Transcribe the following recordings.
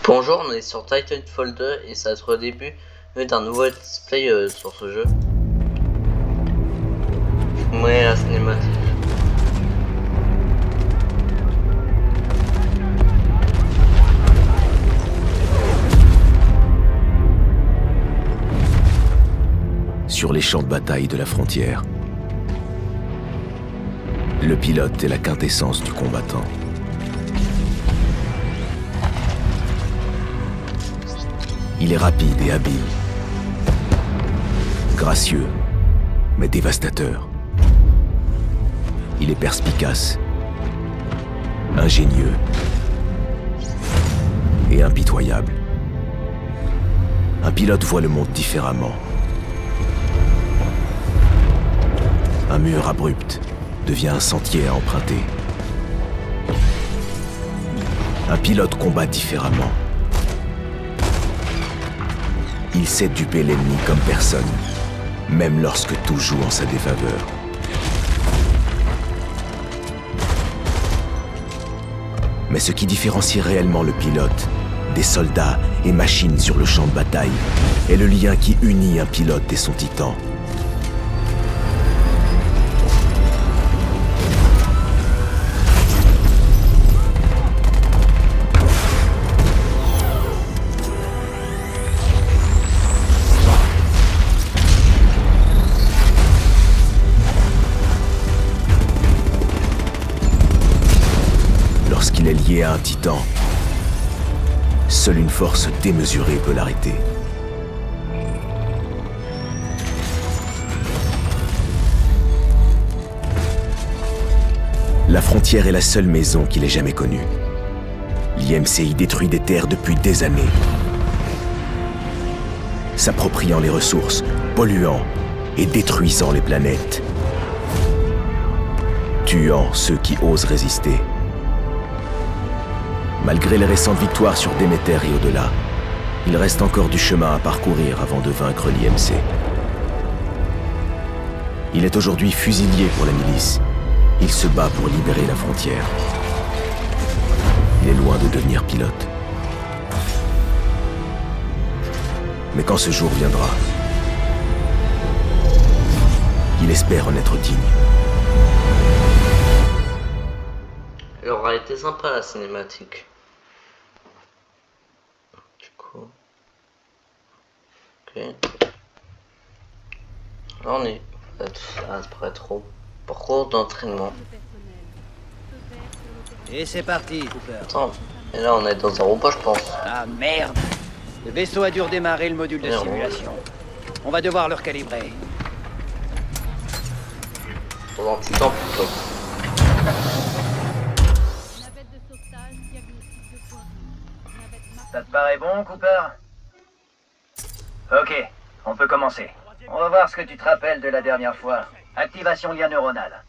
Bonjour, on est sur Titanfall 2 et ça va être le début d'un nouveau let's play sur ce jeu. Ouais, la cinématique. Sur les champs de bataille de la frontière, le pilote est la quintessence du combattant. Il est rapide et habile, gracieux, mais dévastateur. Il est perspicace, ingénieux et impitoyable. Un pilote voit le monde différemment. Un mur abrupt devient un sentier à emprunter. Un pilote combat différemment. Il sait duper l'ennemi comme personne, même lorsque tout joue en sa défaveur. Mais ce qui différencie réellement le pilote des soldats et machines sur le champ de bataille est le lien qui unit un pilote et son titan. Lorsqu'il est lié à un titan, seule une force démesurée peut l'arrêter. La frontière est la seule maison qu'il ait jamais connue. L'IMC y détruit des terres depuis des années, s'appropriant les ressources, polluant et détruisant les planètes, tuant ceux qui osent résister. Malgré les récentes victoires sur Déméter et au-delà, il reste encore du chemin à parcourir avant de vaincre l'IMC. Il est aujourd'hui fusilier pour la milice. Il se bat pour libérer la frontière. Il est loin de devenir pilote. Mais quand ce jour viendra, il espère en être digne. Elle aura été sympa la cinématique. Du coup. Ok. Là on est. Ça paraît trop. Parcours d'entraînement. Et c'est parti, Cooper. Attends. Et là on est dans un robot je pense. Ah merde! Le vaisseau a dû redémarrer le module de simulation. On va devoir le recalibrer. Dans un titan plutôt. Ça te paraît bon, Cooper? Ok, on peut commencer. On va voir ce que tu te rappelles de la dernière fois. Activation lien neuronal.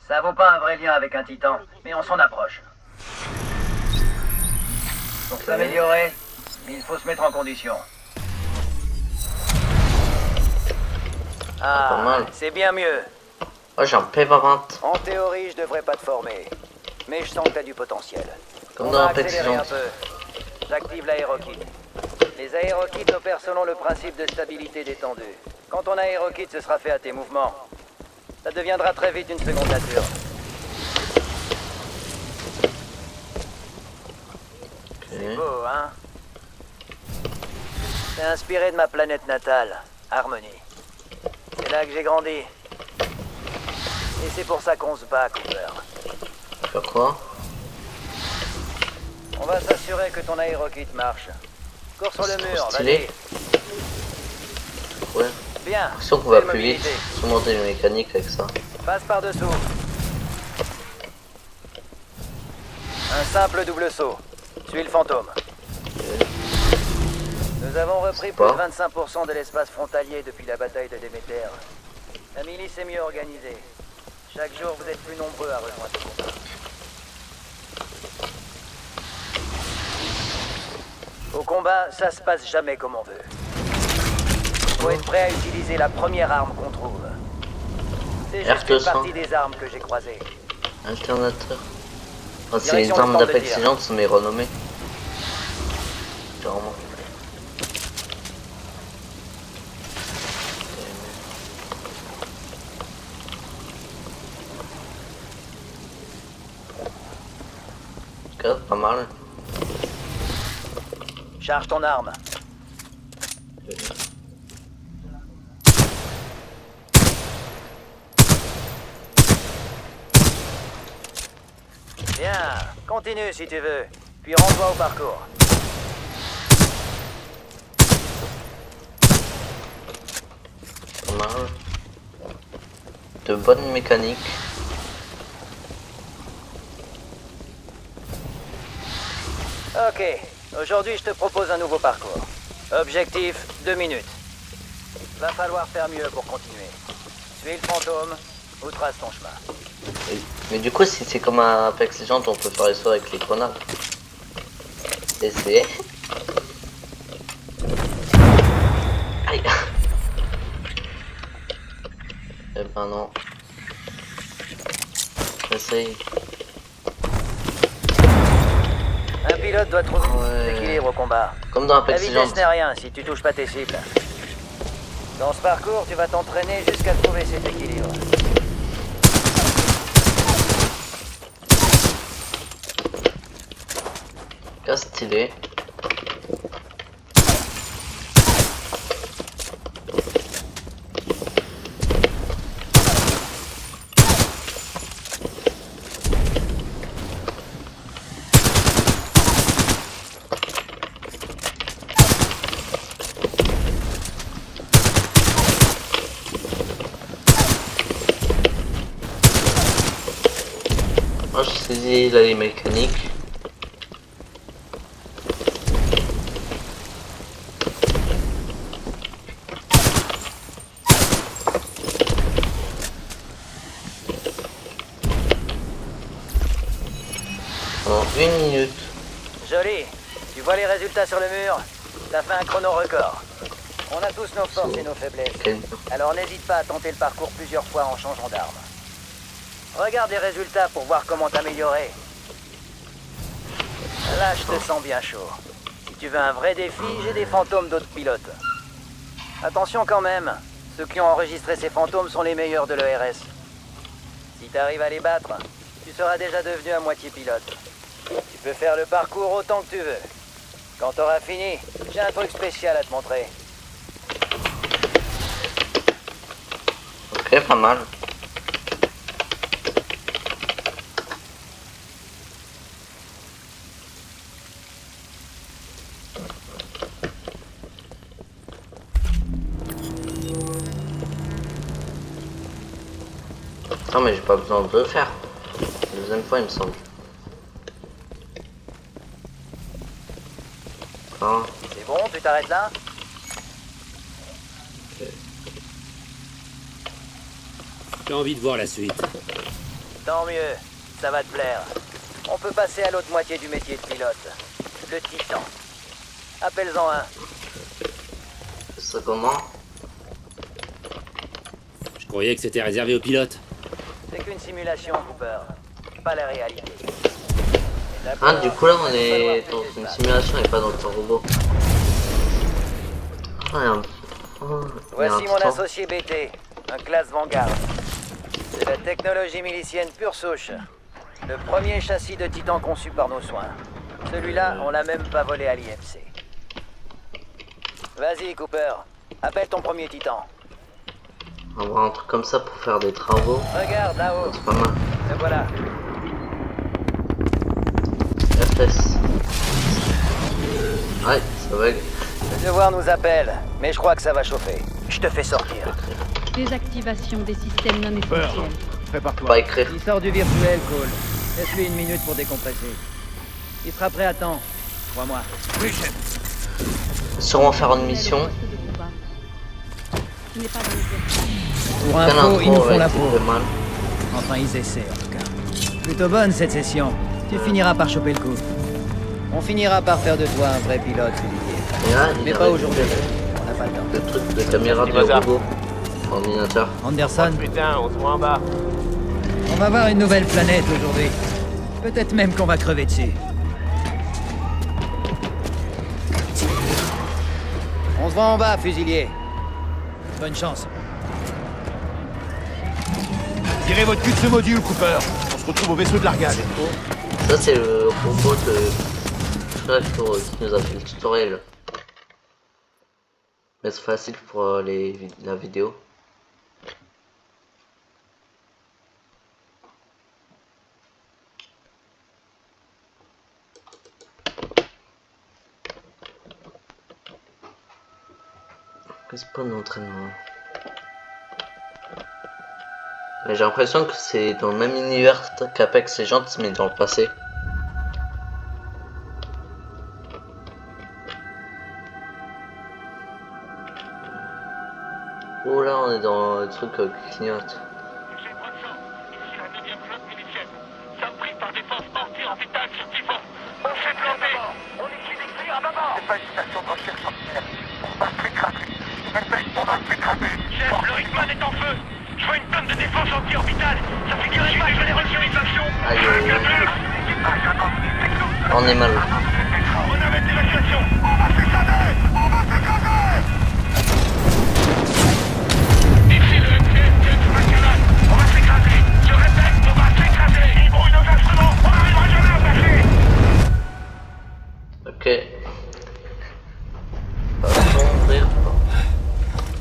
Ça vaut pas un vrai lien avec un titan, mais on s'en approche. Pour s'améliorer, il faut se mettre en condition. Pas mal. C'est bien mieux. Oh j'ai un P20. En théorie, je devrais pas te former. Mais je sens que t'as du potentiel. Comme On dans va un accélérer un petit peu. J'active l'aérokit. Les aérokits opèrent selon le principe de stabilité détendue. Quand ton aérokit se sera fait à tes mouvements, ça deviendra très vite une seconde nature. C'est beau, hein? C'est inspiré de ma planète natale, Harmonie. C'est là que j'ai grandi. Et c'est pour ça qu'on se bat, Cooper. Faire quoi? On va s'assurer que ton aérokit marche. Cours sur le C'est mur, trop stylé. vas-y. Ouais. Bien. L'impression qu'on va Belle plus vite. mobilité. Surmonter les mécaniques avec ça. Passe par-dessous. Un simple double saut. Suis le fantôme. Nous avons repris plus de 25% de l'espace frontalier depuis la bataille de Déméter. La milice est mieux organisée. Chaque jour, vous êtes plus nombreux à rejoindre le combat. Au combat, ça se passe jamais comme on veut. Faut être prêt à utiliser la première arme qu'on trouve. C'est juste une R200. partie des armes que j'ai croisées. Alternateur. Oh, c'est les Direction armes le stand de d'appel tir. silence mais renommées. Clairement. Regarde, pas mal. Charge ton arme. Bien, continue si tu veux, puis rends-toi au parcours. Pas mal. De bonnes mécaniques. Ok, aujourd'hui je te propose un nouveau parcours. Objectif, 2 minutes. Va falloir faire mieux pour continuer. Suis le fantôme ou trace ton chemin. Mais du coup, si c'est comme un Apex Legends, on peut faire les sauts avec les grenades. Essayez. Aïe. Eh ben non. Essaye. Un pilote doit trouver Ouais. l'équilibre au combat. Comme dans La Apex Legends. vitesse n'est rien si tu touches pas tes cibles. Dans ce parcours, tu vas t'entraîner jusqu'à trouver cet équilibre. Cas stylé. Moi je saisis là les mécaniques. En 1 minute. Joli. Tu vois les résultats sur le mur? T'as fait un chrono record. On a tous nos forces et nos faiblesses. Quel- Alors n'hésite pas à tenter le parcours plusieurs fois en changeant d'arme. Regarde les résultats pour voir comment t'améliorer. Là, je te sens bien chaud. Si tu veux un vrai défi, j'ai des fantômes d'autres pilotes. Attention quand même, ceux qui ont enregistré ces fantômes sont les meilleurs de l'ERS. Si t'arrives à les battre, tu seras déjà devenu à moitié pilote. Tu peux faire le parcours autant que tu veux. Quand t'auras fini, j'ai un truc spécial à te montrer. Ok, pas mal. Non mais j'ai pas besoin de le faire. Deuxième fois il me semble. Ah, C'est bon, tu t'arrêtes là? J'ai envie de voir la suite. Tant mieux, ça va te plaire. On peut passer à l'autre moitié du métier de pilote. Le Titan. Appelle-en un. ça comment? Je croyais que c'était réservé aux pilotes. C'est qu'une simulation, Cooper. Pas la réalité. Ah du coup là on est dans une simulation et pas dans le robot. Ah, il y a un... Oh, il y a un Voici mon Titan. associé BT, un classe Vanguard. C'est la technologie milicienne pure souche. Le premier châssis de Titan conçu par nos soins. Celui-là, on l'a même pas volé à l'IMC. Vas-y, Cooper. Appelle ton premier Titan. On va avoir un truc comme ça pour faire des travaux. Regarde là-haut. C'est pas mal. Le voilà. FPS. Ouais, ça va. Le devoir nous appelle, mais je crois que ça va chauffer. Je te fais sortir. Désactivation des systèmes non essentiels. Pas écrire. Il sort du virtuel, Cole. Laisse-lui 1 minute pour décompresser. Il sera prêt à temps. Crois-moi. Sûrement faire une mission. Ce n'est pas dans les Pour Quelle info, ils nous intro font la aurait été peau. mal. Enfin, ils essaient, en tout cas. Plutôt bonne, cette session. Tu finiras par choper le coup. On finira par faire de toi un vrai pilote, Olivier. Et là, il Mais y pas avait aujourd'hui. On n'a pas le temps. le truc de caméra du robot. Ordinateur. Anderson, Putain, on se voit en bas. on va voir une nouvelle planète aujourd'hui. Peut-être même qu'on va crever dessus. On se voit en bas, fusilier. Bonne chance. Tirez votre cul de ce module, Cooper. On se retrouve au vaisseau de largage. Ça c'est le robot de Frère qui nous a fait le tutoriel. Mais c'est facile pour la vidéo. Qu'est-ce que c'est d'entraînement? J'ai l'impression que c'est dans le même univers qu'Apex Legends mais dans le passé. Oh là on est dans le truc qui clignote. Aïe, aïe, aïe. On est mal. Ok.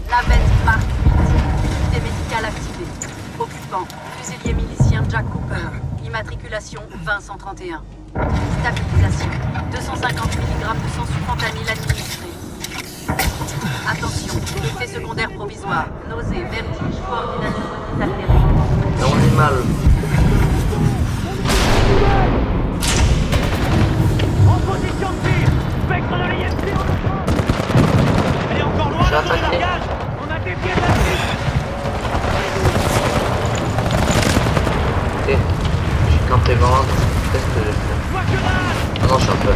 Navette Mark 8. Unité médicale activée. Occupant. Fusilier milicien Jack Cooper. Immatriculation 20131. Stabilisation. 250 mg de sang fentanyl administré. Attention. Effet secondaire provisoire. Nausée, vertige, coordination altérée. Là on est mal. En position de tir. Spectre de l'IMC en approche. Elle est encore loin, J'ai attaqué. On a dévié de la piste. Ok. J'ai campé vraiment. Qu'est-ce que j'ai fait? Ah non, je suis un peu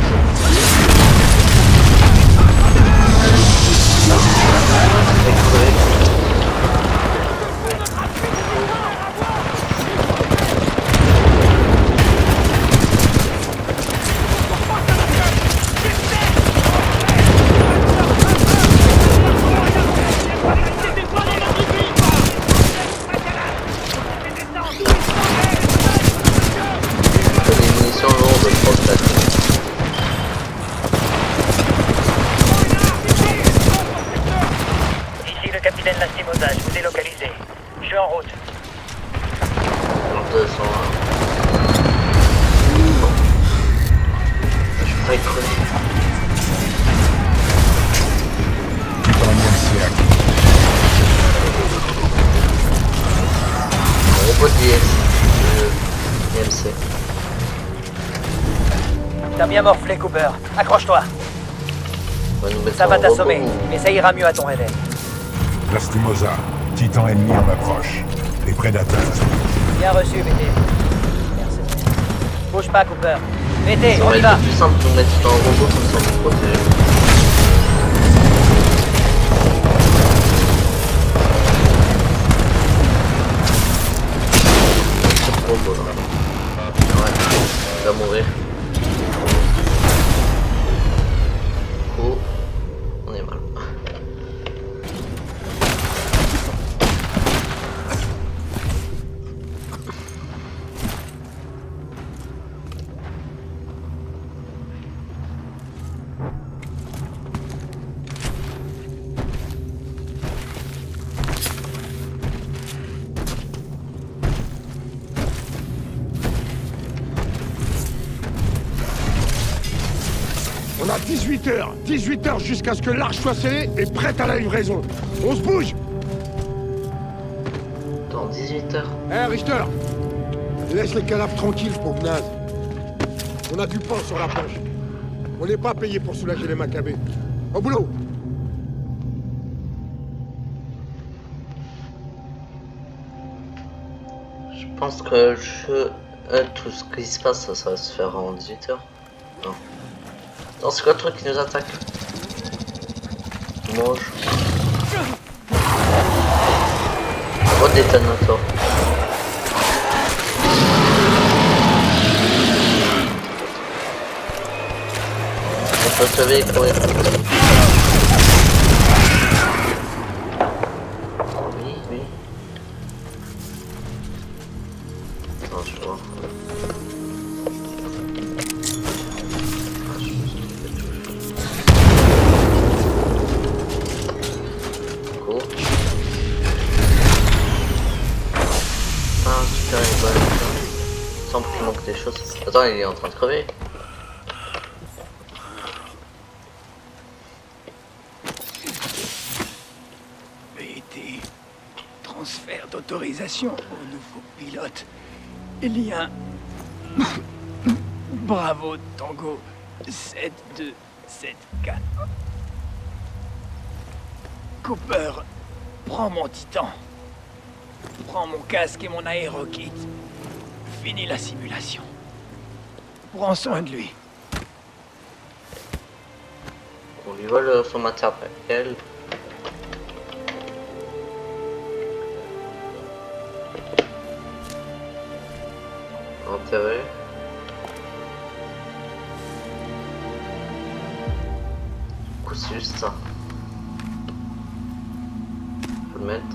Vous est localisé. Je suis en route. 200. Bon. Je suis pas crevé. Le robot d'IMC. T'as bien morflé, Cooper. Accroche-toi. Ça va t'assommer, mais ça ira mieux à ton réveil. Lastimosa, titan ennemi en approche. Les prédateurs. Bien reçu, BT. Merci. Bouge pas, Cooper. BT, Ça on va y va. être plus simple de mettre dans le robot comme ça pour protéger. Ce robot là. Ouais, il va mourir. Oh, on est mal. On a 18 heures jusqu'à ce que l'arche soit scellée et prête à la livraison. On se bouge. Dans 18 heures. Hé, Richter, laisse les cadavres tranquilles, pauvre naze. On a du pain sur la planche. On n'est pas payé pour soulager les macabées. Au boulot. Je pense que tout ce qui se passe, ça va se faire en 18 heures. Non. Non, c'est quoi le truc qui nous attaque? Mange. Gros détonateur. On peut sauver et courir. Attends, il est en train de crever. BT. Transfert d'autorisation au nouveau pilote. Lien. Bravo, Tango. 7274. Cooper, prends mon titan. Prends mon casque et mon aérokit. Finis la simulation. Prends soin de lui. On lui vole son matériel. Enterré. Du coup, c'est juste ça. Faut le mettre.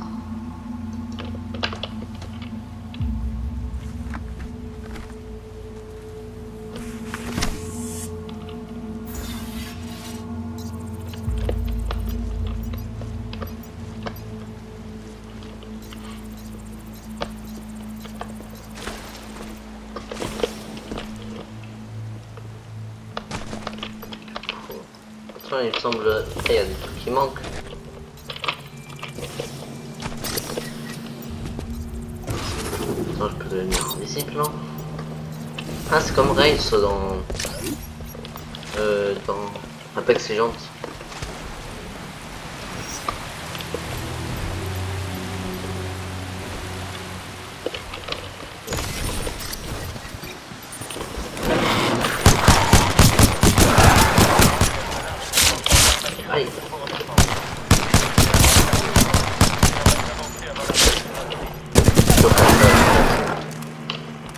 Il me semble... il y a des trucs qui manquent. Attends, je peux devenir invisible, non? Ah, c'est comme Race dans Apex Legends. Aïe.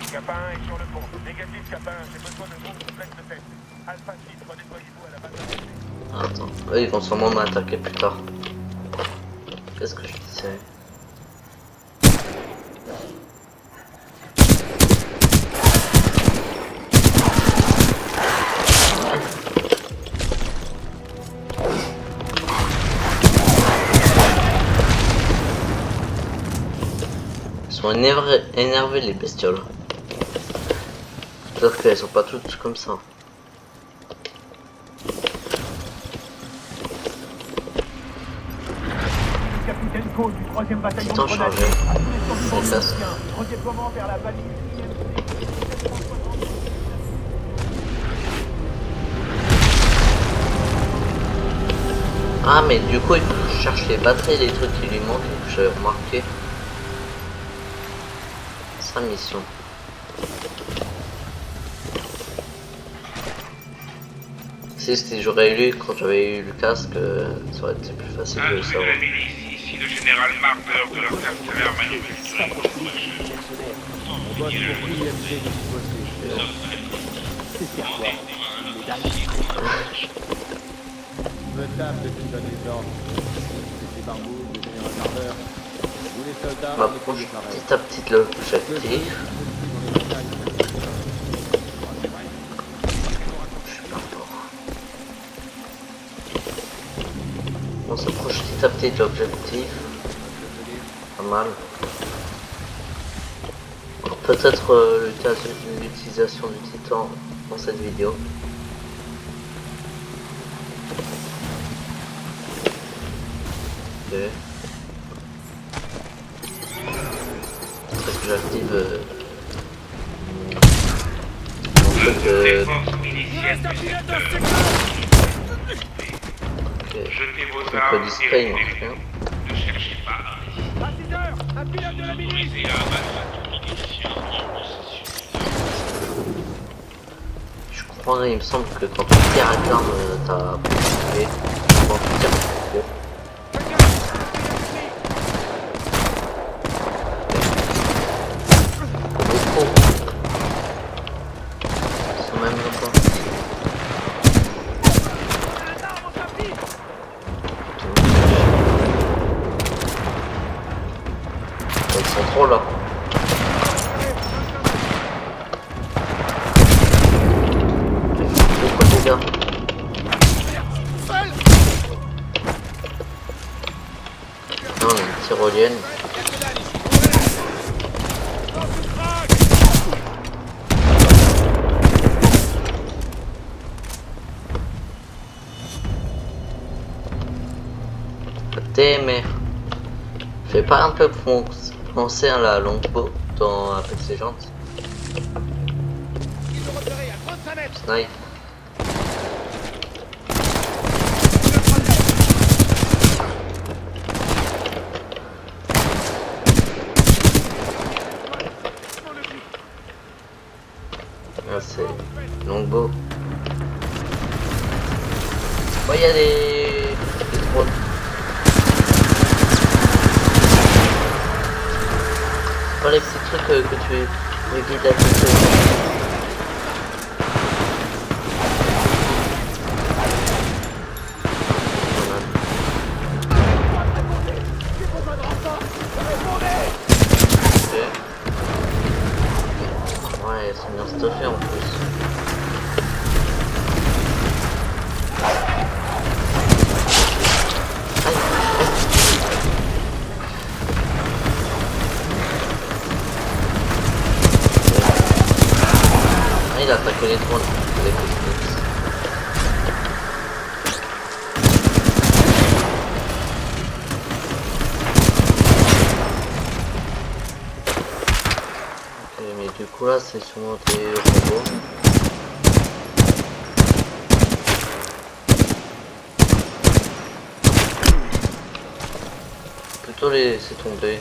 Kappa 1 est sur le pont. Négatif, Kappa 1, j'ai besoin de vous complexe de tête. Alpha 6, redéployez-vous à la base. Attends, eux ils vont sûrement m'attaquer plus tard. Qu'est-ce que je disais? Ils sont énervés les bestioles. Sauf qu'elles sont pas toutes comme ça. Capitaine Cole du 3e bataillon Titan de chargé. En place. redéploiement vers la vallée. Ah mais du coup il faut chercher les batteries, les trucs qui lui manquent, que j'avais remarqué. Sa mission. Si j'aurais lu quand j'avais eu le casque, ça aurait été plus facile de le savoir. Ici le général Marder de la Terre manufacturière. On m'approche petit à petit de l'objectif. On s'approche petit à petit de l'objectif. Pas mal. Peut-être l'utilisation du titan dans cette vidéo. Ok. Est-ce que j'active mon truc de... Ok. Donc le display il marche bien. Ne cherchez pas. À 6 heures, un pilote de la milice. Autorisé à abattre Je crois, il me semble que quand tu tires avec l'arme, t'as plus quand tu tires plus haut. Ils sont même là-bas. Ils sont trop là. Beaucoup de dégâts. Non, on a une tyrolienne. TMR. Fait pas un peu penser à la longbow dans Apex Legends. Snipe. Ah, c'est longbow. Oh, il y a des drones. Oh, les petits trucs que tu évites à côté. Ouais, c'est bien stuffé en plus. Il a attaqué les drones, les cosmics. Ok, mais du coup là c'est sûrement des robots. Plutôt les laisser tomber.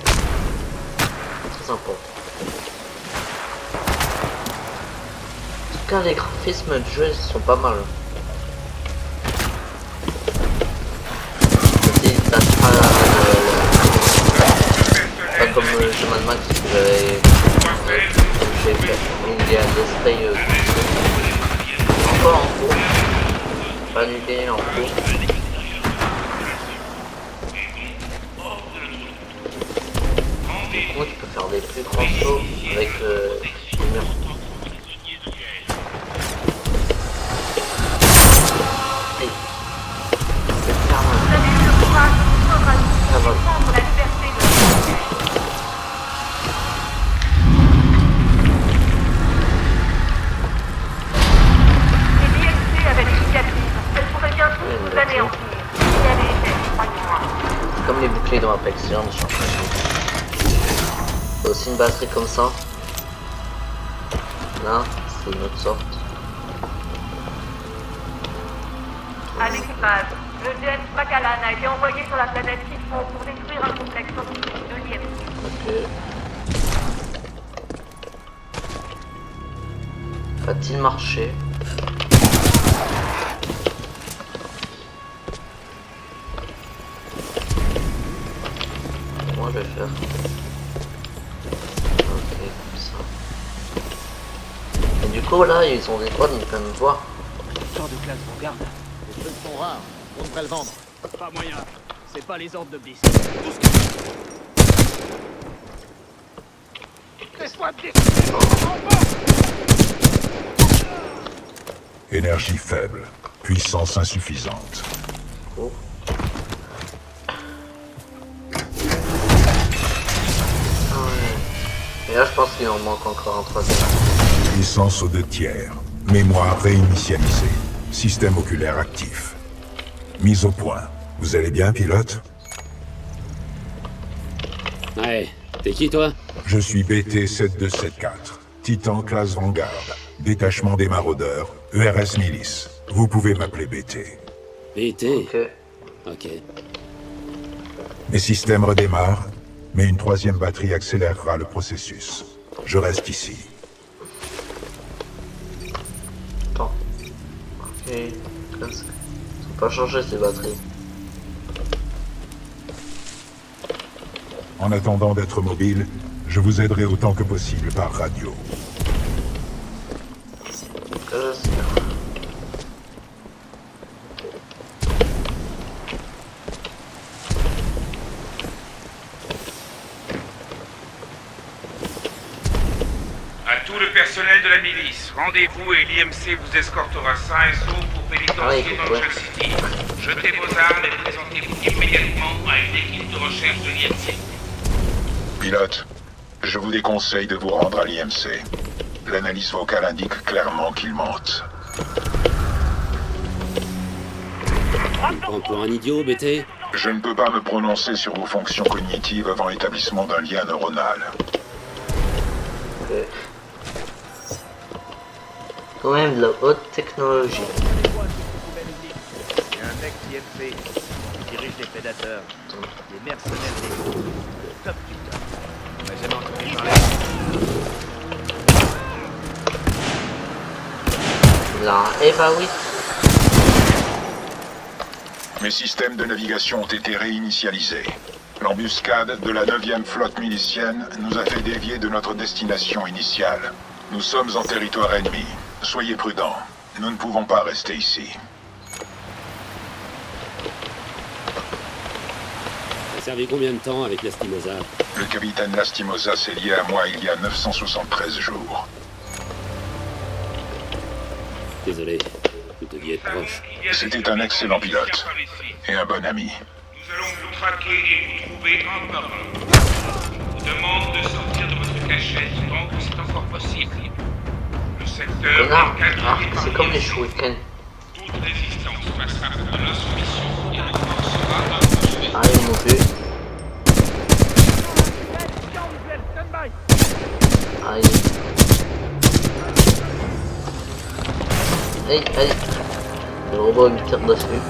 Très important. Les graphismes du jeu sont pas mal. Pas comme le Shaman Max que j'ai fait. Il y a des sprays encore en cours. Pas d'idée en cours. Du coup tu peux faire des plus grands sauts avec les murs. Comme les boucliers dans Apex Legends, je suis en train de... Aussi une batterie comme ça. Là, c'est une autre sorte. À l'équipage, le GS Macallan a été envoyé sur la planète Kitron pour détruire un complexe scientifique de l'IMC. Ok. Va-t-il marcher? Moi je vais faire. Ok, comme ça. Et du coup là, ils ont des droits, ils peuvent me voir. Sort de classe Vanguard. Les trucs sont rares. On devrait le vendre. Pas moyen. C'est pas les ordres de Bliss. Énergie faible. Puissance insuffisante. Oh. Et là je pense qu'il en manque encore un troisième. Puissance aux 2/3. Mémoire réinitialisée. Système oculaire actif. Mise au point. Vous allez bien, pilote? Ouais. T'es qui, toi? Je suis BT-7274. Titan classe Vanguard. Détachement des maraudeurs. ERS Milice. Vous pouvez m'appeler BT. BT? Ok. Ok. Mes systèmes redémarrent, mais une troisième batterie accélérera le processus. Je reste ici. Attends. Ok. Presque. Ils ont pas changé ces batteries. En attendant d'être mobile, je vous aiderai autant que possible par radio. À tout le personnel de la milice, rendez-vous et l'IMC vous escortera sain et sauf pour pénitencier dans Jungle City. Jetez vos armes et présentez-vous immédiatement à une équipe de recherche de l'IMC. Pilote, je vous déconseille de vous rendre à l'IMC. L'analyse vocale indique clairement qu'il mente. Tu me prends pour un idiot, BT? Je ne peux pas me prononcer sur vos fonctions cognitives avant l'établissement d'un lien neuronal. Okay. Quand même de la haute technologie. Il y a un mec d'IMC qui dirige les prédateurs, les mercenaires légaux. Top du top. On n'a jamais entendu parler. La Eva 8. Mes systèmes de navigation ont été réinitialisés. L'embuscade de la 9e flotte milicienne nous a fait dévier de notre destination initiale. Nous sommes en territoire ennemi. Soyez prudents. Nous ne pouvons pas rester ici. Ça a servi combien de temps avec Lastimosa? Le capitaine Lastimosa s'est lié à moi il y a 973 jours. Désolé, vous deviez être proche. C'était un excellent pilote. Et un bon ami. Nous allons vous traquer et vous trouver un par un. Je vous demande de sortir de votre cachette tant que c'est encore possible. Le secteur Connard. est quadrillé par C'est comme les l'IMC. shurikens. Toute résistance face à l'insoumission et le corps sera achevée. Ah, ils m'ont vu. Aïe. Aïe, aïe. Le robot me tire dessus.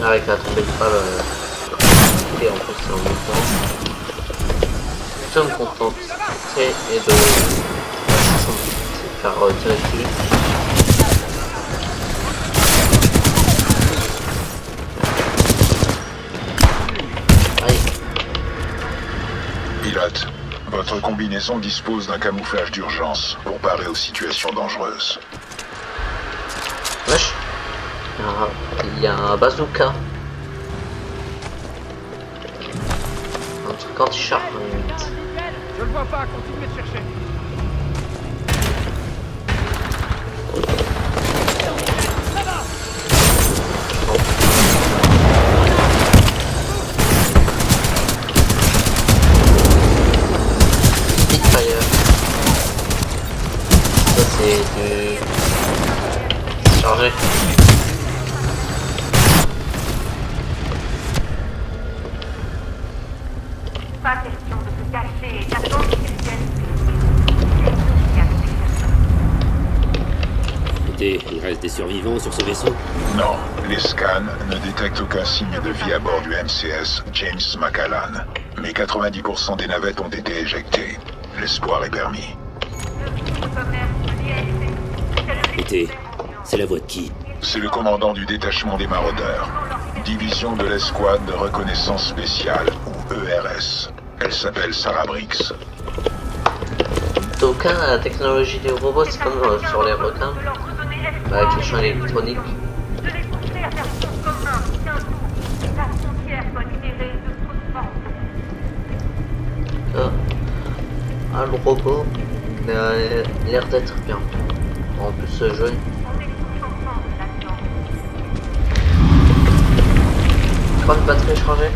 Avec la tombée de balle, et en plus c'est en même temps. Je me contente et de faire tirer dessus. Aïe. Pilote, votre combinaison dispose d'un camouflage d'urgence pour parer aux situations dangereuses. Wesh. Il y a un bazooka. Un truc anti-char. Je le vois pas, continuez de chercher. Spitfire. Ça c'est du... chargé. Pas question de se cacher et d'attendre qu'ils viennent. Écoutez, il reste des survivants sur ce vaisseau? Non, les scans ne détectent aucun signe de vie à bord du MCS James Macallan. Mais 90% des navettes ont été éjectées. L'espoir est permis. Écoutez, c'est la voix de qui? C'est le commandant du détachement des maraudeurs. Division de l'escouade de reconnaissance spéciale, ou ERS. Elle s'appelle Sarah Briggs. Aucun la technologie des robots, c'est comme sur les requins. Avec le champ électronique. De les pousser à faire front commun, qu'un jour, la frontière soit libérée de toute force. Ah, le robot, il a l'air d'être bien. En plus, ce jeune. Pas de batterie chargée.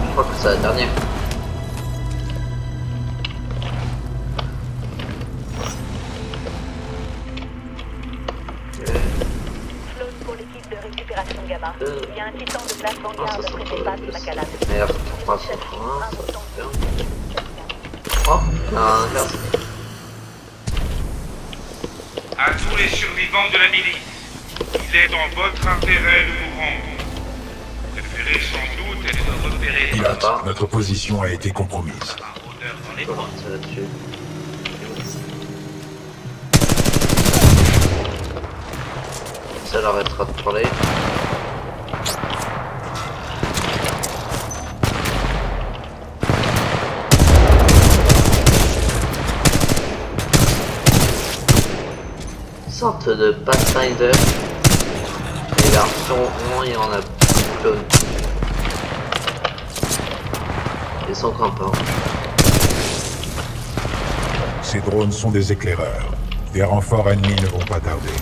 Je crois que c'est la dernière. Claude pour l'équipe de récupération Gamma. Il y a un titan de place en garde près des bases de Macallan. Merde, on passe sur oh, un gaz. À tous les survivants de la milice, il est dans votre intérêt de vous rendre. Vous préférez sans doute être repéré par Pilote, notre position a été compromise. dans les bois. Ça l'arrêtera de parler. Sorte de Pathfinder. Les versions 1, il y en a plein. Ils sont campeurs. Ces drones sont des éclaireurs. Des renforts ennemis ne vont pas tarder.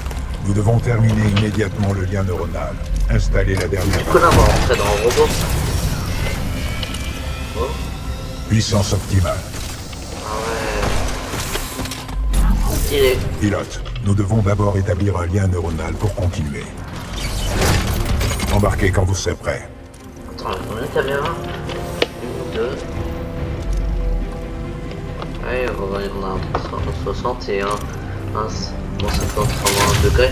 Nous devons terminer immédiatement le lien neuronal. Installer la dernière... Du coup là, on va rentrer dans le robot. Oh. Puissance optimale. Ah ouais. stylé. Pilote, nous devons d'abord établir un lien neuronal pour continuer. Embarquez quand vous serez prêt. Attends, combien de caméras? 1, 2. Allez, on a 61. Mince, bon, ça fait 1 degré.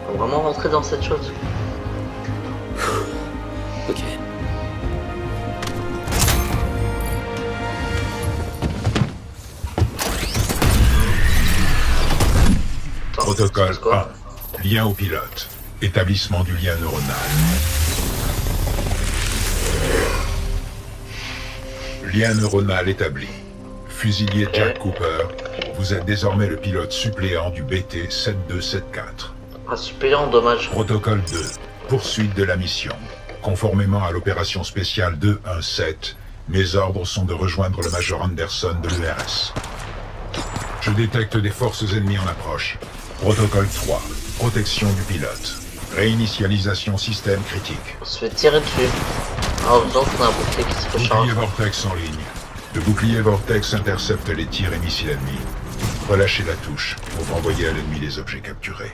Faut vraiment rentrer dans cette chose. Ok. Protocole 1. Lien au pilote. Établissement du lien neuronal. Lien neuronal établi. Fusilier Jack Cooper, vous êtes désormais le pilote suppléant du BT-7274. Ah, suppléant, dommage. Protocole 2. Poursuite de la mission. Conformément à l'opération spéciale 217, mes ordres sont de rejoindre le Major Anderson de l'ERS. Je détecte des forces ennemies en approche. Protocole 3. Protection du pilote. Réinitialisation système critique. On se fait tirer dessus. Ah, en faisant qu'on a un bouclier qui se recharge. Bouclier Vortex en ligne. Le bouclier Vortex intercepte les tirs et missiles ennemis. Relâchez la touche pour envoyer à l'ennemi les objets capturés.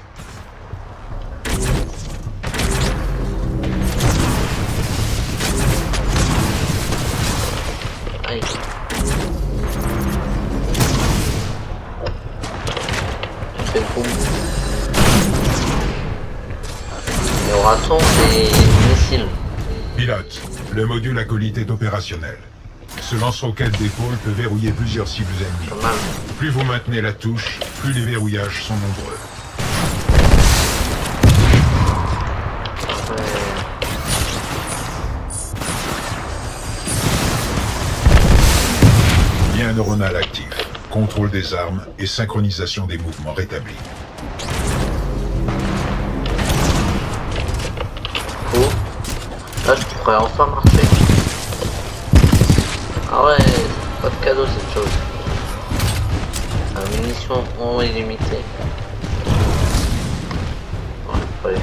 Aïe. Je fais boum. Et on raton des missiles. Pilote, le module acolyte est opérationnel. Ce lance-roquette d'épaule peut verrouiller plusieurs cibles ennemies. Plus vous maintenez la touche, plus les verrouillages sont nombreux. Lien neuronal actif, contrôle des armes et synchronisation des mouvements rétablis. Oh. Là, je pourrais enfin marcher. Ah ouais, pas de cadeau cette chose. La munition ont illimitée. Ouais, ouais.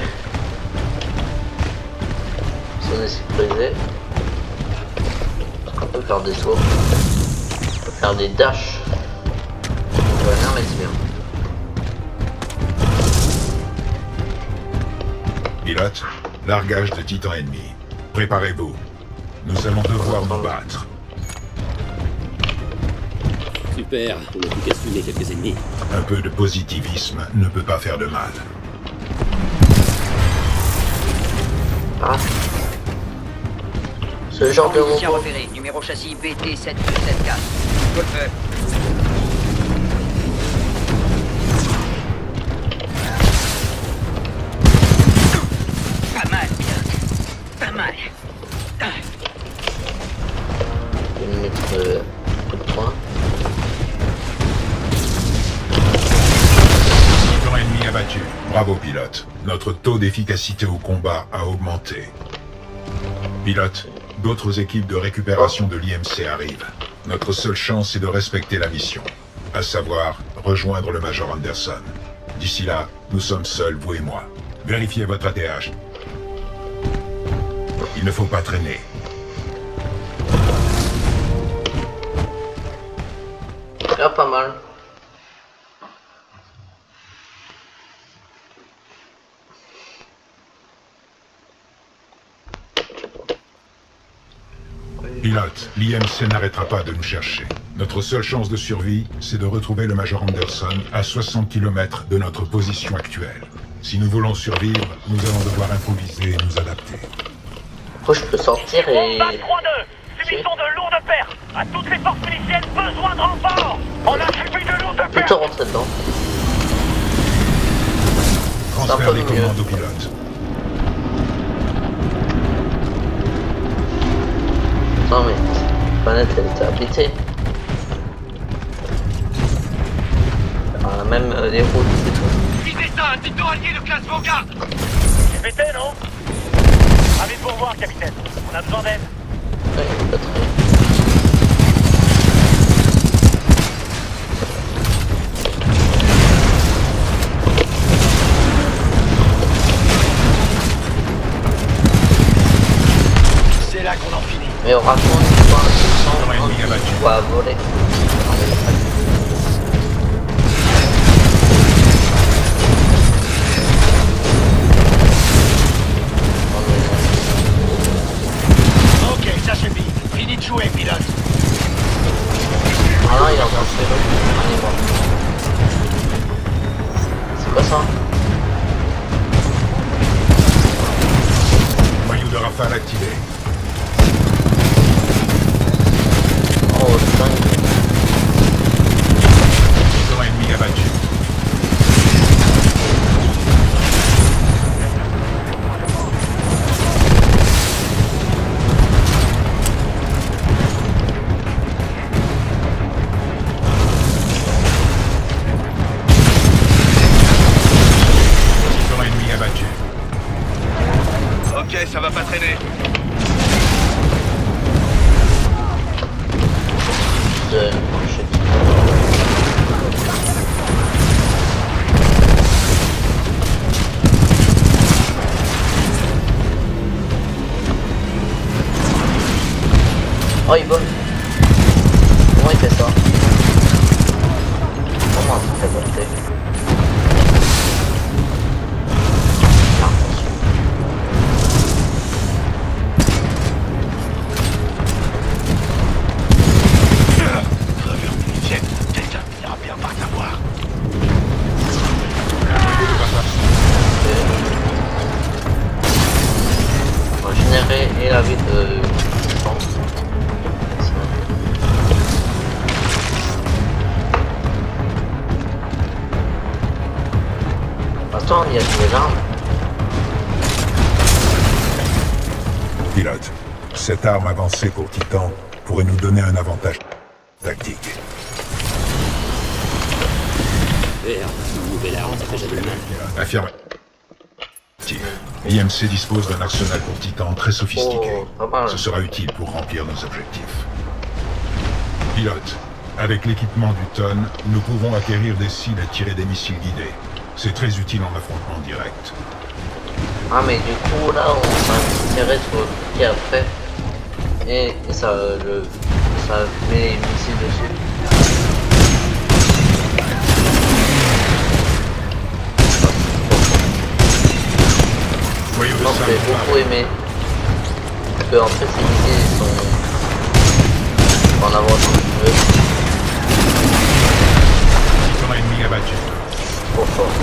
Zone est sécurisée. On peut faire des sauts. On peut faire des dashs. On va rien mettre bien. Pilote, largage de titans ennemis. Préparez-vous. Nous allons devoir nous battre. Super, on n'a plus qu'à fumer quelques ennemis. Un peu de positivisme ne peut pas faire de mal. Ah. Ce genre de Mission robot. repéré, numéro châssis BT-7274. Coup de feu. Pas mal, pilote. Pas mal. Je vais mettre coup de poing. Titan ennemi abattu. Bravo, pilote. Notre taux d'efficacité au combat a augmenté. Pilote, d'autres équipes de récupération de l'IMC arrivent. Notre seule chance est de respecter la mission, à savoir rejoindre le Major Anderson. D'ici là, nous sommes seuls, vous et moi. Vérifiez votre ATH. Il ne faut pas traîner. Ah, pas mal. Pilote, l'IMC n'arrêtera pas de nous chercher. Notre seule chance de survie, c'est de retrouver le Major Anderson à 60 km de notre position actuelle. Si nous voulons survivre, nous allons devoir improviser et nous adapter. Moi, je peux sortir et... Combat 3-2, subissons de lourdes pertes. À toutes les forces miliciennes, besoin de renfort. On a subi de lourdes pertes. Plutôt rentrer dedans. Transfert des commandes au pilote. Non mais, la planète elle était habitée. Ah, même les routes et tout. Visez ça, un titan allié de classe Vanguard. GPT, non? Ravi de vous revoir, capitaine. On a besoin d'aide. Ouais, pas très bien. C'est là qu'on en finit. Mais on raconte pas Titan ennemi abattu. pas voler. Ok, ça suffit. Fini de jouer, pilote. Ah non, il est en train de faire l'autre. Allez, voir. C'est quoi ça? Moyeu de rafale activé. Oh, dingue. Zone ennemi abattu. Zone ennemi abattu. Ok, ça va pas traîner. Oh, il vole. Comment il fait ça? Comment il fait voler? Régénérer et la vie de chance. Attends, il y a des armes. Pilote, cette arme avancée pour Titan pourrait nous donner un avantage tactique. Merde, une nouvelle arme, ça fait jamais mal. Affirme. IMC dispose d'un arsenal pour Titan très sophistiqué. Oh, pas mal. Ce sera utile pour remplir nos objectifs. Pilote, avec l'équipement du TON, nous pouvons acquérir des cibles et tirer des missiles guidés. C'est très utile en affrontement direct. Ah mais du coup là on va tirer sur le truc après et ça met les missiles dessus. Non, j'ai beaucoup aimé parce que en fait ces missiles ils sont en avance un peu. Zone ennemi abattu. Trop fort.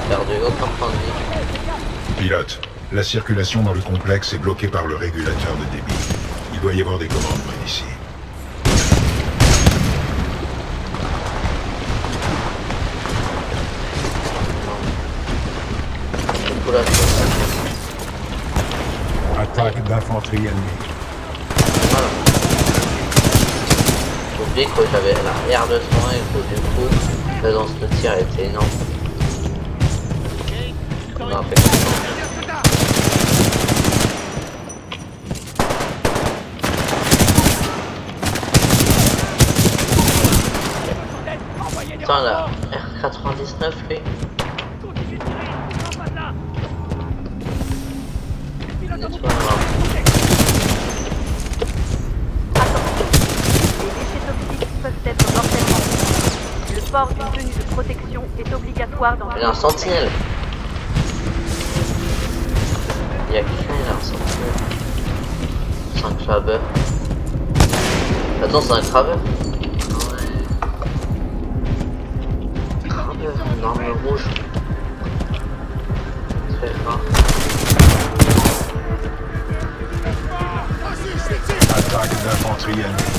Perdu aucun point de vie. Pilote, la circulation dans le complexe est bloquée par le régulateur de débit. Il doit y avoir des commandes près d'ici. Attaque d'infanterie ennemie. Voilà. J'ai oublié que j'avais l'arrière de soin et que du coup la danse de tir était énorme. On a fait comme ça. Putain la R99 lui. Peuvent être mortellement. Le port d'une tenue de protection est obligatoire dans... Il y a un sentinelle. Il y a qui là, un sentinelle? C'est un crabeur. Attends, c'est un crabeur? Ouais. Crabeur, une arme rouge. Très rare. Attaque d'infanterie ennemie.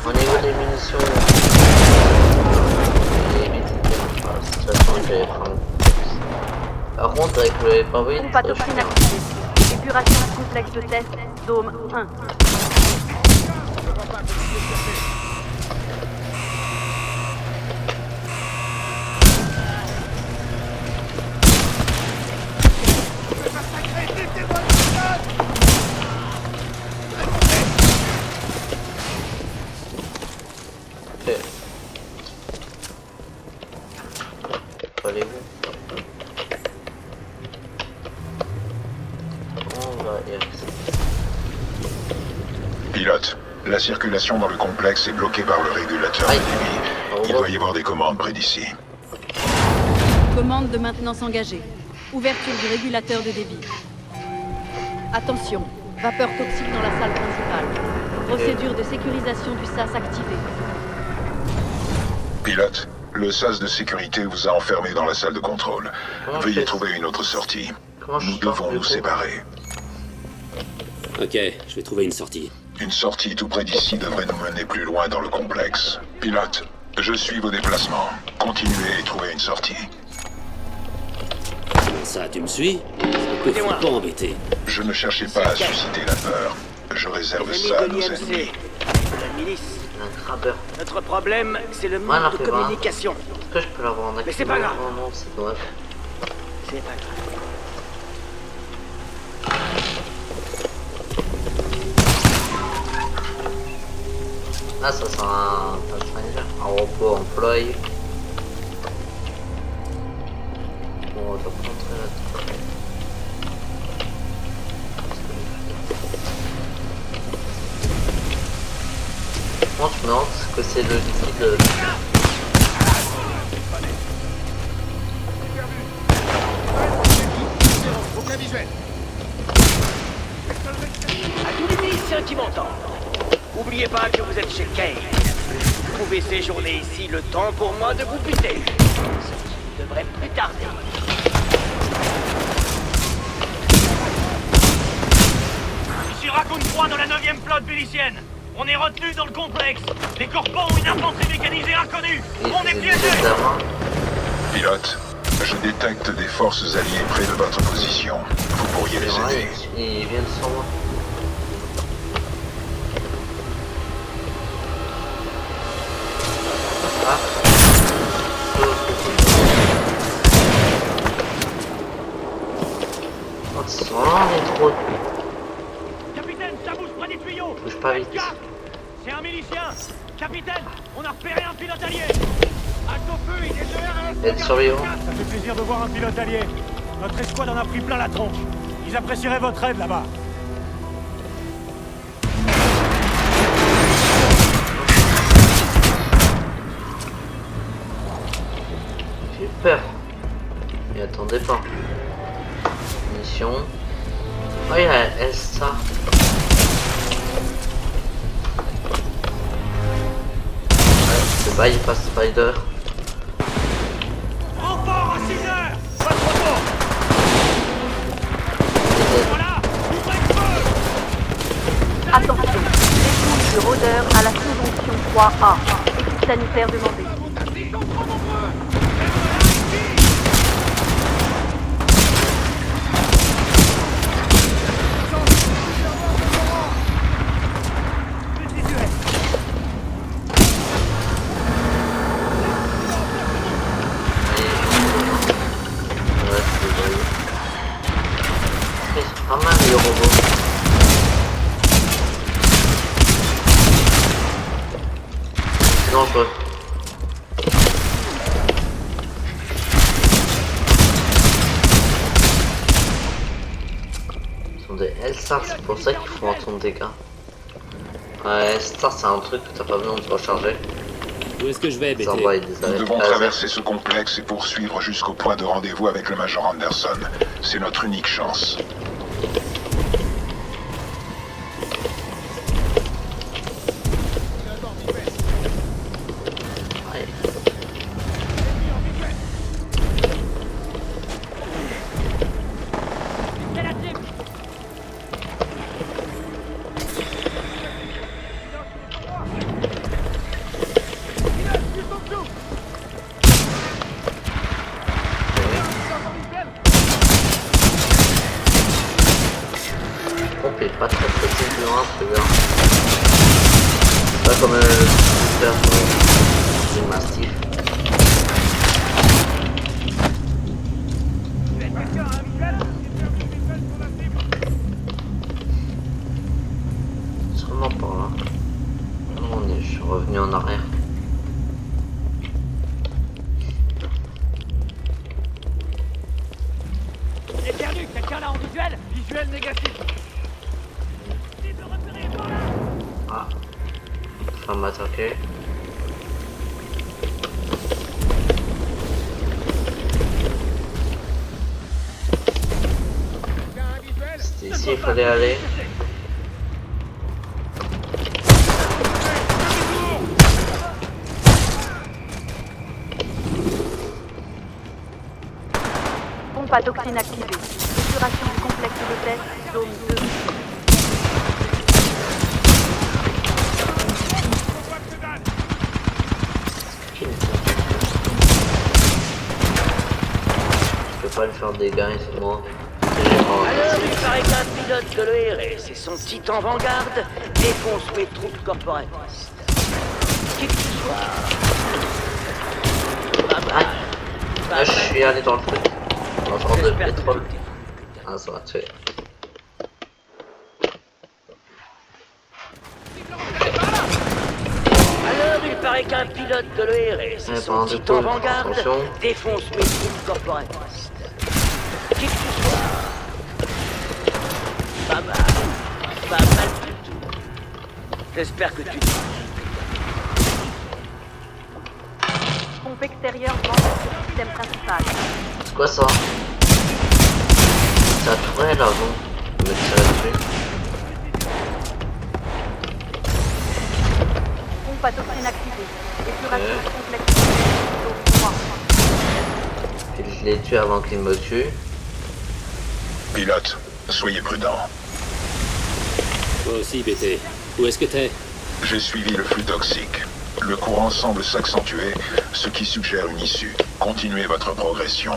Au niveau des munitions, de toute façon, je vais prendre. Par contre, avec le pavillon, Pas doctrine activée. Épuration complexe de test, Dôme 1. Pilote, la circulation dans le complexe est bloquée par le régulateur ennemi. Il doit y avoir des commandes près d'ici. Commande de maintenance engagée. Ouverture du régulateur de débit. Attention, vapeur toxique dans la salle principale. Procédure de sécurisation du SAS activée. Pilote, le SAS de sécurité vous a enfermé dans la salle de contrôle. Veuillez trouver une autre sortie. Nous devons nous séparer. Ok, je vais trouver une sortie. Une sortie tout près d'ici devrait nous mener plus loin dans le complexe. Pilote, je suis vos déplacements. Continuez et trouvez une sortie. Comment ça, tu me suis? Ça peut pas embêter. Je ne cherchais pas à susciter la peur. Je réserve ça à nos ennemis. La milice. Un crabeur. Notre problème, c'est le Voilà, manque de fait voir. communication. Est-ce que je peux l'avoir en activité? Mais c'est pas grave. Oh non, c'est dommage. C'est pas grave. Ah, ça sera un Pathfinder. Un repos employé. Bon, on va pas rentrer là-dedans. Moi, je me demande ce que c'est le liquide. Aucun visuel. À tous les miliciens qui m'entendent, n'oubliez pas que vous êtes chez Kane. Vous pouvez séjourner ici le temps pour moi de vous buter. Ce qui devrait plus tarder. Ici Raccoon 3 dans la 9e flotte milicienne. On est retenu dans le complexe. Les corpos ont une infanterie mécanisée inconnue. On est piégés. Pilote, je détecte des forces alliées près de votre position. Vous pourriez les aider. Ils viennent sur moi. Ah. Oh, ils sont là, les trop. Capitaine, ça bouge près des tuyaux. Bouge pas vite. C'est un milicien. Capitaine, on a repéré un pilote allié. Acte au feu, il est de Être survivant. Ça fait plaisir de voir un pilote allié. Notre escouade en a pris plein la tronche. Ils apprécieraient votre aide là-bas. J'ai peur. Mais attendez pas. Mission. Oh, il y a Elsa. Ouais, c'est Bypass Spider. Renfort à 6 heures. Pas trop tôt. Voilà, ouvrez le feu. Attention, dépouille du rôdeur à la sous-onction 3A. Équipe sanitaire demandée. Ils sont trop nombreux. Pas mal les robots. C'est dangereux. Ils sont des L-Stars, c'est pour ça qu'ils font autant de dégâts. Ouais, Star c'est un truc que t'as pas besoin de recharger. Où est-ce que je vais, BT? Nous devons traverser ce complexe et poursuivre jusqu'au point de rendez-vous avec le Major Anderson. C'est notre unique chance. Pas très loin, c'est bien. Pas comme le super du Mastiff. Sûrement par là. Je suis revenu en arrière. Il est perdu, quelqu'un là en visuel? Visuel négatif. va m'attaquer. C'était ici il fallait aller. Pompe à toxine activée. Épuration du complexe de test, zone 2. Je peux pas lui faire des gains, c'est moi. Alors, il paraît qu'un pilote de l'ERS et son titan Vanguard défoncent mes troupes corporatistes. Qui que tu sois. Ah, je suis allé dans le truc. Dans le genre de pétrole. Ah, ça va tuer. Alors, il paraît qu'un pilote de l'ERS et son titan Vanguard défonce mes troupes corporatistes. Qui que tu sois. Pas mal du tout. J'espère que tu te... Pompe extérieure vente sur le système principal. C'est quoi ça? Ça tournait là, bon. Je vais me tirer dessus. Pompe à toxine activée. Épuration du complexe zone 3. Et je l'ai tué avant qu'il me tue. Pilote, soyez prudent. Toi aussi, BT. Où est-ce que t'es? J'ai suivi le flux toxique. Le courant semble s'accentuer, ce qui suggère une issue. Continuez votre progression.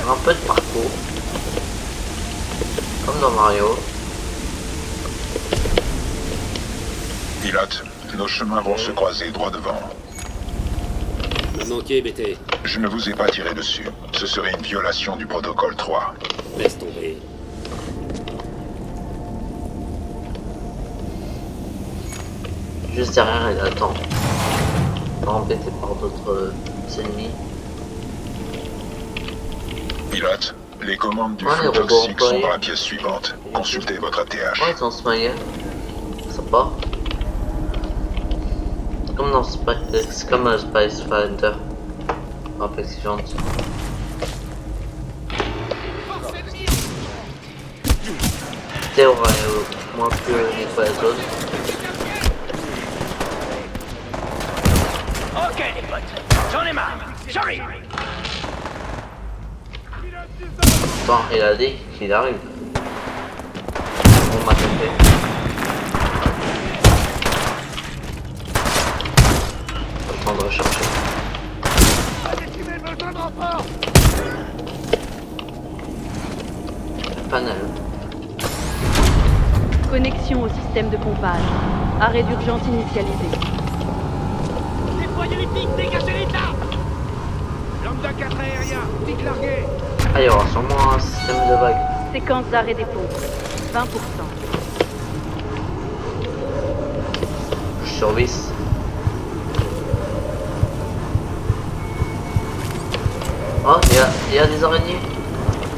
Un peu de parcours. Comme dans Mario. Pilote, nos chemins vont se croiser droit devant. M'a manqué, BT. Je ne vous ai pas tiré dessus. Ce serait une violation du protocole 3. Laisse tomber. Juste derrière, il attend. Pas embêté par d'autres ennemis. Pilote, les commandes du Ouais, flux les robots toxique sont employés. dans la pièce suivante. Consultez votre ATH. Ouais, ils ont smiley. Sympa. Comme dans c'est comme un Spice Fighter. En exigeante. Théo va moins que les fois les autres. Ok, les potes. J'en ai marre. J'arrive. Bon, il a dit qu'il arrive. On m'a tapé. Le temps de rechercher. Panel. Connexion au système de pompage. Arrêt d'urgence initialisé. Déployez les pics, dégagez l'état. Lambda 4 aérien, pic largué. Ah, il y aura sûrement un système de vague. Séquence d'arrêt des pompes. 20%. Je survisse. Oh, il y a des araignées.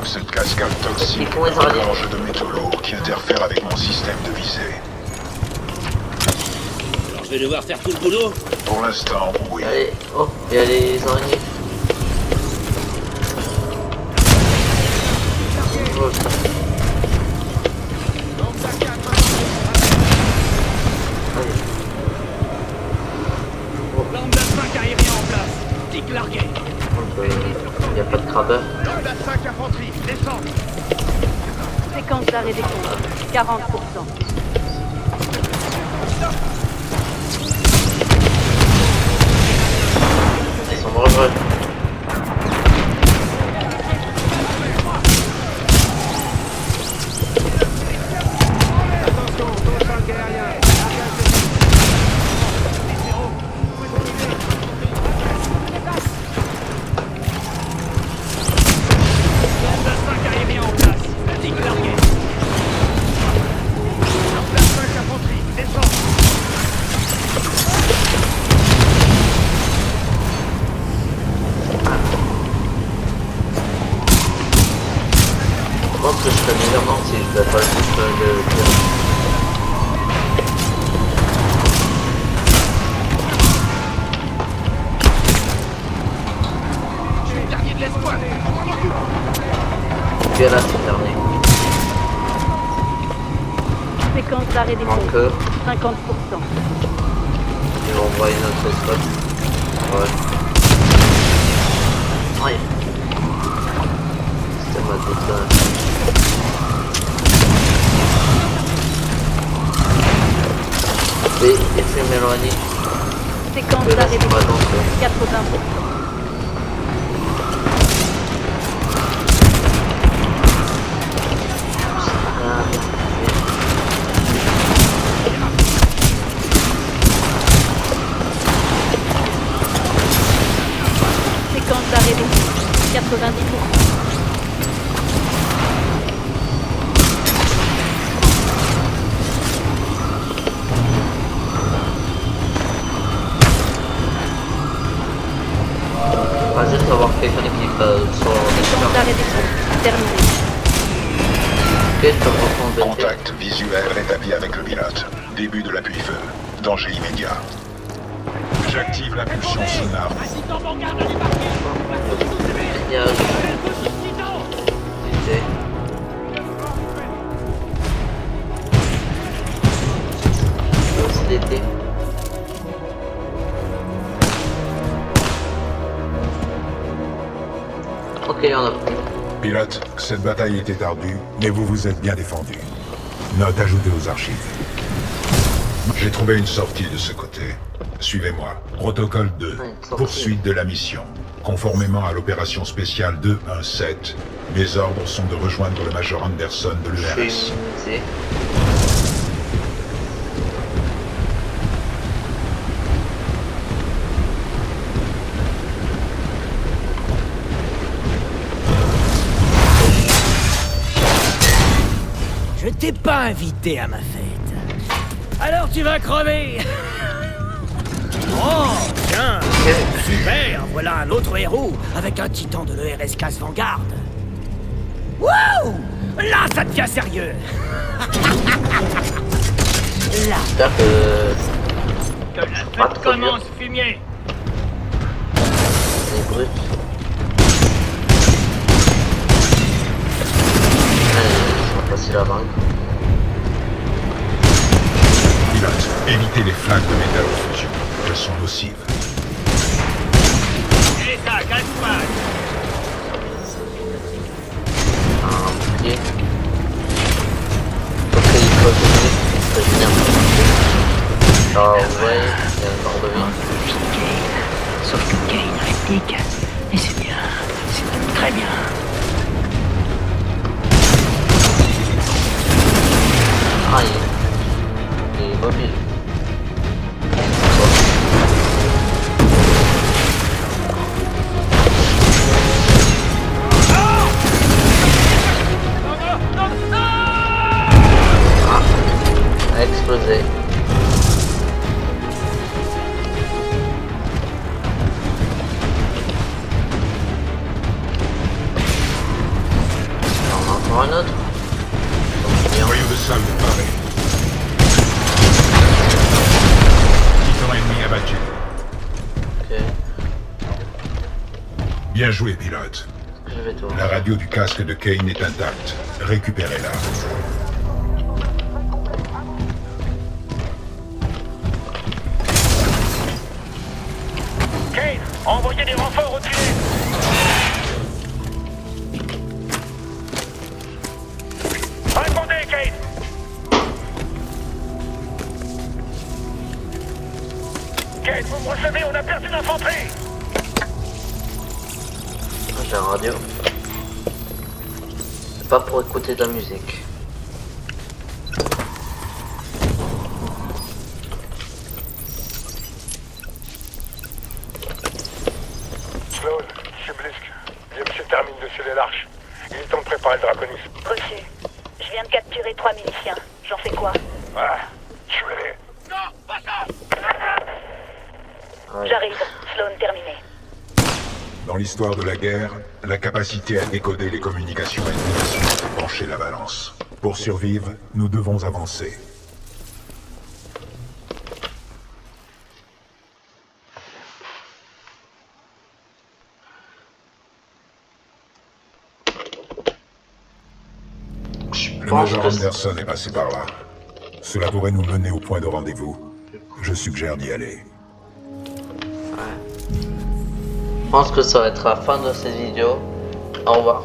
Cette cascade toxique Ils font les araignées. engorge de métaux lourds qui interfèrent avec mon système de visée. Alors je vais devoir faire tout le boulot? Pour l'instant, oui. Allez, oh, il y a les araignées. Oh, Lambda 5 aérien en place. Pic largué. il n'y a pas de crabbeur. Lambda 5 infanterie, descends. Séquence d'arrêt des pompes. 40%. Ils sont dangereux. Lambda 5 aérien en place. Pic largué. Lambda 5 infanterie, descends. légèrement si je vais pas le dire. Ok, là c'est terminé. Séquence d'arrêt des Manque pompes. 50%. Ils vont envoyer notre spot. Ouais. Ouais. C'était ma tête. Et c'est m'éloigner. Séquence d'arrêt des pompes. 80%. Séquence d'arrêt des pompes. 90%. On va juste avoir quelqu'un qui va sur Séquence d'arrêt des pompes. Terminé. Ok, je peux reprendre le Contact visuel rétabli avec le pilote. Début de l'appui-feu. Danger immédiat. J'active l'impulsion sonar. Ok, il y en a plus. Pilote, cette bataille était ardue, mais vous vous êtes bien défendu. Note ajoutée aux archives. J'ai trouvé une sortie de ce côté. Suivez-moi. Protocole 2. Poursuite de la mission. Conformément à l'opération spéciale 217, mes ordres sont de rejoindre le Major Anderson de l'ERS. Je t'ai pas invité à ma fête. Alors tu vas crever. Oh, tiens, super, voilà un autre héros avec un titan de l'ERS classe Vanguard. Wouh, là ça devient sérieux. Là. Que la fête commence, fumier. C'est brut. Facile à vaincre. Pilote, évitez les flaques de métallofusion. Elles sont nocives. Et ça, casse-toi. Un bouclier. Ok, il faut venir. Ah ouais, il y a un corps de vie. Sauf que Kane réplique. Et c'est bien. C'est très bien. Ah, il est mobile. Ah, a explosé. On en a encore un autre. Noyau de salle préparé. Titan ennemi abattu. Ok. Bien joué, pilote. Je vais tout. La radio du casque de Kane est intacte. Récupérez-la. Kane, envoyez des renforts au-dessus. Répondez, Kane. Kane, vous me recevez, on a perdu l'infanterie. J'ai un radio. C'est pas pour écouter de la musique. Sloan, c'est Blisk. L'IMC termine de sceller l'arche. Il est temps de préparer le Draconis. Reçu. Je viens de capturer 3 miliciens. J'en fais quoi? Ah, tuez-les. Non, pas ça. J'arrive. Sloan terminé. Dans l'histoire de la guerre, la capacité à décoder les communications ennemies a penché la balance. Pour survivre, nous devons avancer. Le Major Anderson est passé par là. Cela pourrait nous mener au point de rendez-vous. Je suggère d'y aller. Je pense que ça va être la fin de cette vidéo. Au revoir.